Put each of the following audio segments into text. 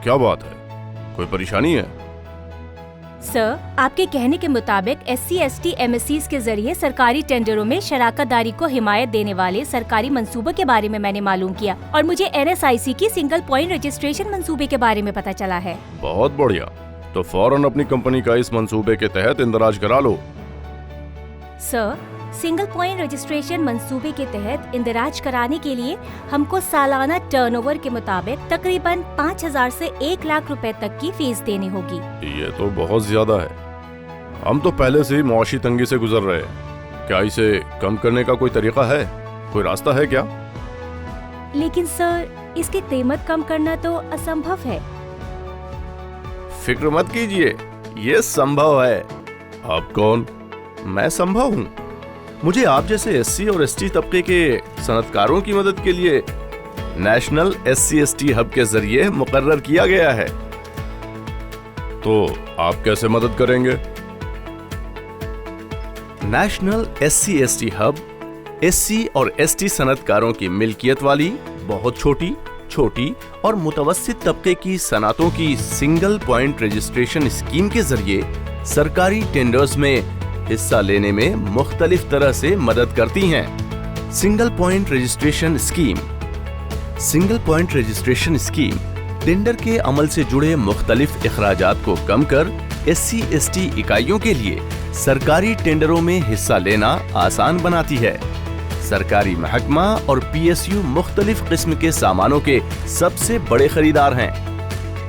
क्या बात है, कोई परेशानी है? सर, आपके कहने के मुताबिक SC ST MSCs के जरिए सरकारी टेंडरों में शराकतदारी को हिमायत देने वाले सरकारी मंसूबों के बारे में मैंने मालूम किया और मुझे NSIC की सिंगल पॉइंट रजिस्ट्रेशन मंसूबे के बारे में पता चला है। बहुत बढ़िया, तो फौरन अपनी कंपनी का इस मंसूबे के तहत इंदराज करा लो। सर, सिंगल पॉइंट रजिस्ट्रेशन मंसूबे के तहत इंदराज कराने के लिए हमको सालाना टर्नओवर के मुताबिक तकरीबन 5,000 से 1 लाख रुपए तक की फीस देनी होगी। ये तो बहुत ज्यादा है। हम तो पहले से ही मुआशी तंगी से गुजर रहे हैं। क्या इसे कम करने का कोई तरीका है, कोई रास्ता है क्या? लेकिन सर, इसकी कीमत कम करना तो असंभव है। फिक्र मत कीजिए, ये संभव है। आप कौन? मैं संभव हूँ। मुझे आप जैसे SC और ST तबके के सनतकारों की मदद के लिए नेशनल SC ST हब के जरिए मुकर्रर किया गया है। तो आप कैसे मदद करेंगे? National SC ST hub SC और ST सनतकारों की मिल्कियत वाली बहुत छोटी, छोटी और मुतवस्सित तबके की सनतों की सिंगल पॉइंट रजिस्ट्रेशन स्कीम के जरिए सरकारी टेंडर्स में हिस्सा लेने में मुख्तलिफ तरह से मदद करती हैं। Single point registration scheme. Single point registration scheme tender के अमल से जुड़े मुख्तलिफ इखराजात को कम कर SC ST इकाइयों के लिए सरकारी टेंडरों में हिस्सा लेना आसान बनाती है। सरकारी महकमा और PSU मुख्तलिफ किस्म के सामानों के सबसे बड़े खरीदार हैं।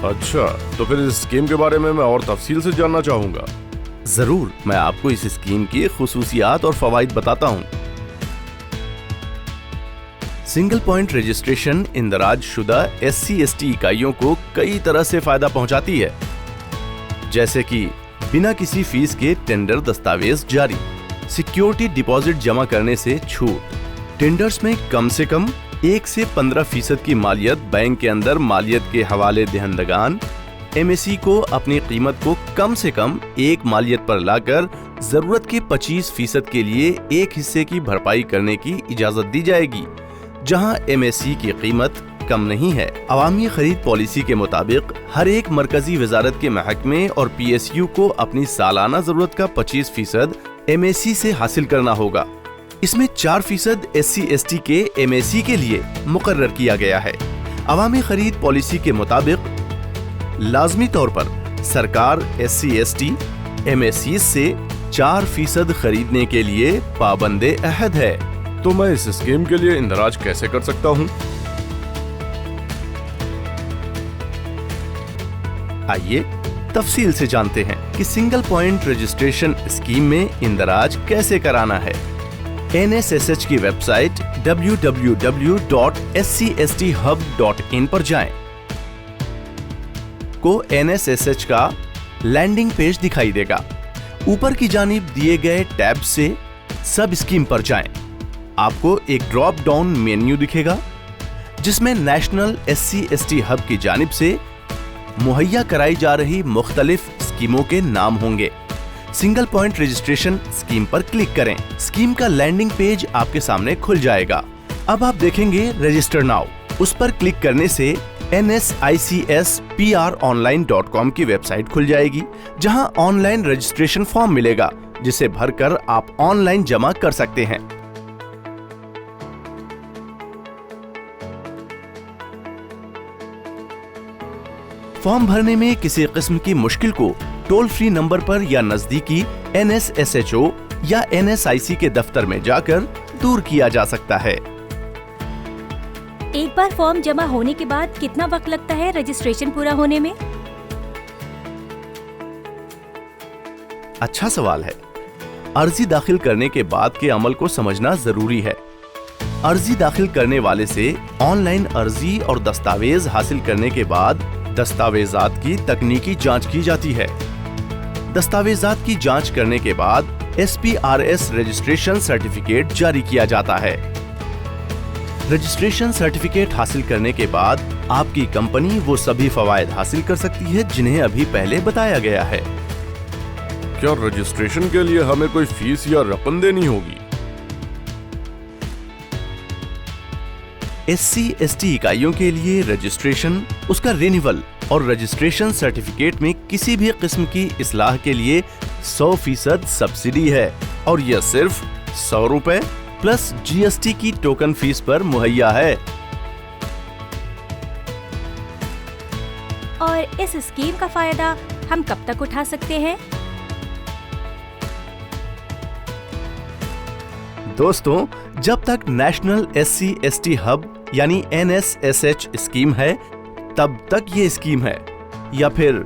अच्छा, तो फिर इस स्कीम के बारे में मैं और तफसील से जानना चाहूँगा। जरूर, मैं आपको इस स्कीम की खुसूसियात और फवाइद बताता हूँ। सिंगल पॉइंट रजिस्ट्रेशन इंदराज शुदा SC ST इकाइयों को कई तरह से फायदा पहुंचाती है, जैसे कि बिना किसी फीस के टेंडर दस्तावेज जारी, सिक्योरिटी डिपॉजिट जमा करने से छूट, टेंडर्स में कम से कम 1 से 15% की मालियत बैंक के अंदर मालियत के हवाले दहंदगान MSE को अपनी कीमत को कम से कम एक मालियत पर लाकर जरूरत के 25% के लिए एक हिस्से की भरपाई करने की इजाजत दी जाएगी, जहां MSE की कीमत कम नहीं है। अवामी खरीद पॉलिसी के मुताबिक हर एक मरकजी वजारत के महकमे और PSU को अपनी सालाना जरूरत का 25% MSE से हासिल करना होगा। इसमें 4% SC ST के MSE के लिए मुकर्रर किया गया है। अवामी खरीद पॉलिसी के मुताबिक लाजमी तौर पर सरकार SC ST MSE से 4% खरीदने के लिए पाबंदे अहद है। तो मैं इस स्कीम के लिए इंदराज कैसे कर सकता हूँ? आइए तफसील से जानते हैं कि सिंगल पॉइंट रजिस्ट्रेशन स्कीम में इंदराज कैसे कराना है। NSSH की वेबसाइट www.scsthub.in पर जाएं। को NSSH का लैंडिंग पेज दिखाई देगा। ऊपर की जानिब दिए गए टैब से सब स्कीम पर जाएं। आपको एक ड्रॉप डाउन मेन्यू दिखेगा, जिसमें नेशनल SC ST हब की जानिब से मुहैया कराई जा रही मुख्तलिफ स्कीमों के नाम होंगे। सिंगल पॉइंट रजिस्ट्रेशन स्कीम पर क्लिक करें। स्कीम का लैंडिंग पेज आपके सामने खुल जाएगा। अब आप देखेंगे रजिस्टर नाउ। उस पर क्लिक करने से NSICSPRonline.com की वेबसाइट खुल जाएगी, जहां ऑनलाइन रजिस्ट्रेशन फॉर्म मिलेगा, जिसे भरकर आप ऑनलाइन जमा कर सकते हैं। फॉर्म भरने में किसी किस्म की मुश्किल को टोल फ्री नंबर पर या नजदीकी NSSHO या NSIC के दफ्तर में जाकर दूर किया जा सकता है। एक बार फॉर्म जमा होने के बाद कितना वक्त लगता है रजिस्ट्रेशन पूरा होने में? अच्छा सवाल है। अर्जी दाखिल करने के बाद के अमल को समझना जरूरी है। अर्जी दाखिल करने वाले से ऑनलाइन अर्जी और दस्तावेज हासिल करने के बाद दस्तावेजात की तकनीकी जांच की जाती है। दस्तावेजात की जांच करने के बाद SPRS रजिस्ट्रेशन सर्टिफिकेट जारी किया जाता है। रजिस्ट्रेशन सर्टिफिकेट हासिल करने के बाद आपकी कंपनी वो सभी फवायद हासिल कर सकती है जिन्हें अभी पहले बताया गया है। क्या रजिस्ट्रेशन के लिए हमें कोई फीस या रकम देनी होगी? SC ST इकाइयों के लिए रजिस्ट्रेशन, उसका रिन्यूअल और रजिस्ट्रेशन सर्टिफिकेट में किसी भी किस्म की इस्लाह के लिए 100% सब्सिडी है और यह सिर्फ 100 रुपए प्लस GST की टोकन फीस पर मुहैया है। और इस स्कीम का फायदा हम कब तक उठा सकते हैं? दोस्तों, जब तक नेशनल SC/ST हब यानी NSSH स्कीम है तब तक ये स्कीम है, या फिर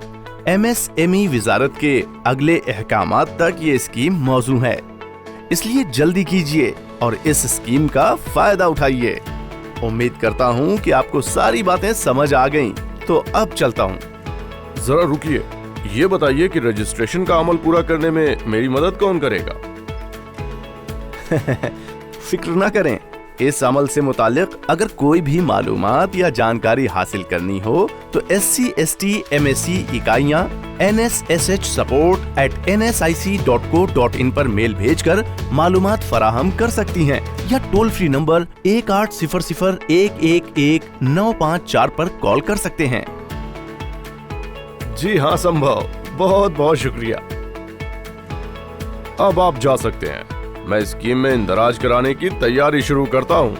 MSME वजारत के अगले अहकामात तक ये स्कीम मौजू है। इसलिए जल्दी कीजिए और इस स्कीम का फायदा उठाइए। उम्मीद करता हूँ कि आपको सारी बातें समझ आ गईं। तो अब चलता हूँ। जरा रुकिए, ये बताइए कि रजिस्ट्रेशन का अमल पूरा करने में मेरी मदद कौन करेगा? फिक्र ना करें, इस अमल से मुतालिक अगर कोई भी मालूमात या जानकारी हासिल करनी हो तो SC/ST MSE इकाइयां NSSH support@nsic.co.in पर मेल भेजकर मालूमात फराहम कर सकती हैं या टोल फ्री नंबर 1800-111-954 पर कॉल कर सकते हैं। जी हाँ संभव, बहुत बहुत शुक्रिया। अब आप जा सकते हैं। मैं स्कीम में इंदराज कराने की तैयारी शुरू करता हूँ।